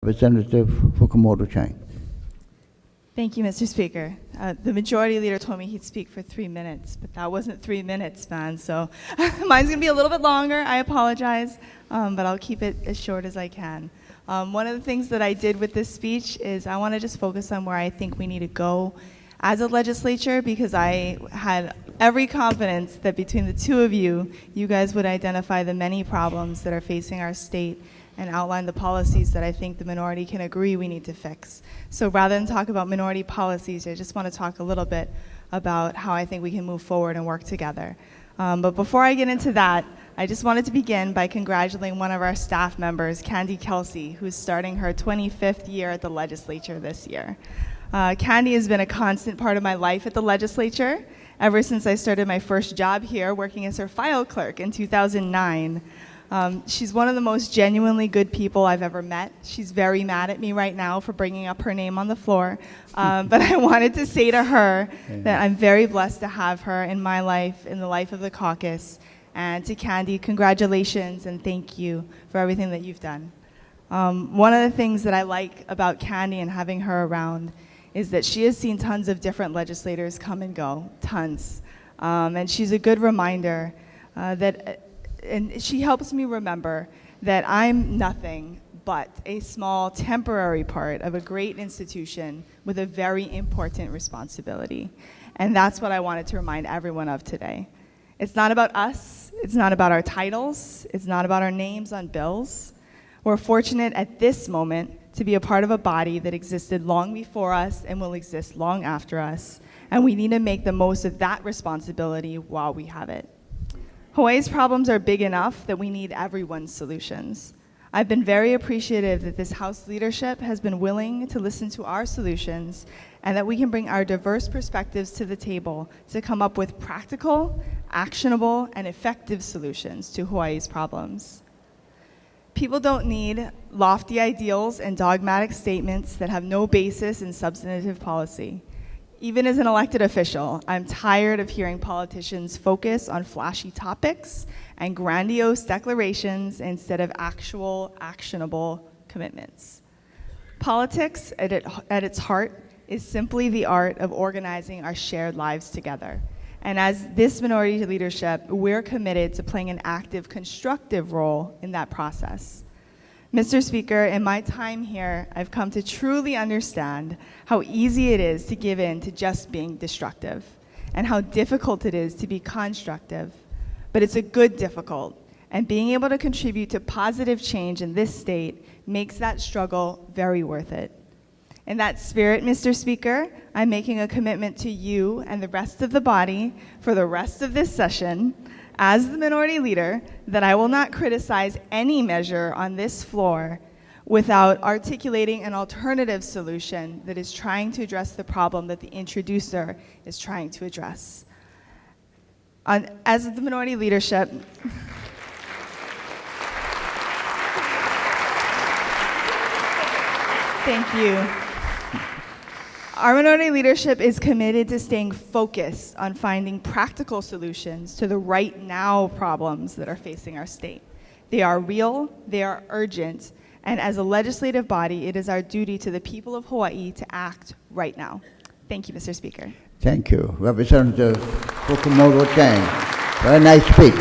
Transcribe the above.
Representative Fukumoto Chang. Thank you, Mr. Speaker. The majority leader told me he'd speak for 3 minutes, but that wasn't 3 minutes, man. So mine's going to be a little bit longer. I apologize, but I'll keep it as short as I can. One of the things that I did with this speech is I want to just focus on where I think we need to go as a legislature, because I had every confidence that between the two of you, you guys would identify the many problems that are facing our state and outline the policies that I think the minority can agree we need to fix. So rather than talk about minority policies, I just want to talk a little bit about how I think we can move forward and work together. But before I get into that, I just wanted to begin by congratulating one of our staff members, Candy Kelsey, who's starting her 25th year at the legislature this year. Candy has been a constant part of my life at the legislature ever since I started my first job here working as her file clerk in 2009. She's one of the most genuinely good people I've ever met. She's very mad at me right now for bringing up her name on the floor. But I wanted to say to her that I'm very blessed to have her in my life, in the life of the caucus. And to Candy, congratulations and thank you for everything that you've done. One of the things that I like about Candy and having her around is that she has seen tons of different legislators come and go, tons. And she's a good reminder and she helps me remember that I'm nothing but a small temporary part of a great institution with a very important responsibility. And that's what I wanted to remind everyone of today. It's not about us, it's not about our titles, it's not about our names on bills. We're fortunate at this moment to be a part of a body that existed long before us and will exist long after us. And we need to make the most of that responsibility while we have it. Hawaii's problems are big enough that we need everyone's solutions. I've been very appreciative that this House leadership has been willing to listen to our solutions and that we can bring our diverse perspectives to the table to come up with practical, actionable, and effective solutions to Hawaii's problems. People don't need lofty ideals and dogmatic statements that have no basis in substantive policy. Even as an elected official, I'm tired of hearing politicians focus on flashy topics and grandiose declarations instead of actual, actionable commitments. Politics, at its heart, is simply the art of organizing our shared lives together. And as this minority leadership, we're committed to playing an active, constructive role in that process. Mr. Speaker, in my time here, I've come to truly understand how easy it is to give in to just being destructive and how difficult it is to be constructive. But it's a good difficult, and being able to contribute to positive change in this state makes that struggle very worth it. In that spirit, Mr. Speaker, I'm making a commitment to you and the rest of the body for the rest of this session as the minority leader that I will not criticize any measure on this floor without articulating an alternative solution that is trying to address the problem that the introducer is trying to address. As the minority leadership, thank you. Our minority leadership is committed to staying focused on finding practical solutions to the right now problems that are facing our state. They are real, they are urgent, and as a legislative body, it is our duty to the people of Hawaii to act right now. Thank you, Mr. Speaker. Thank you. Representative Fukumoto Chang. Very nice speech.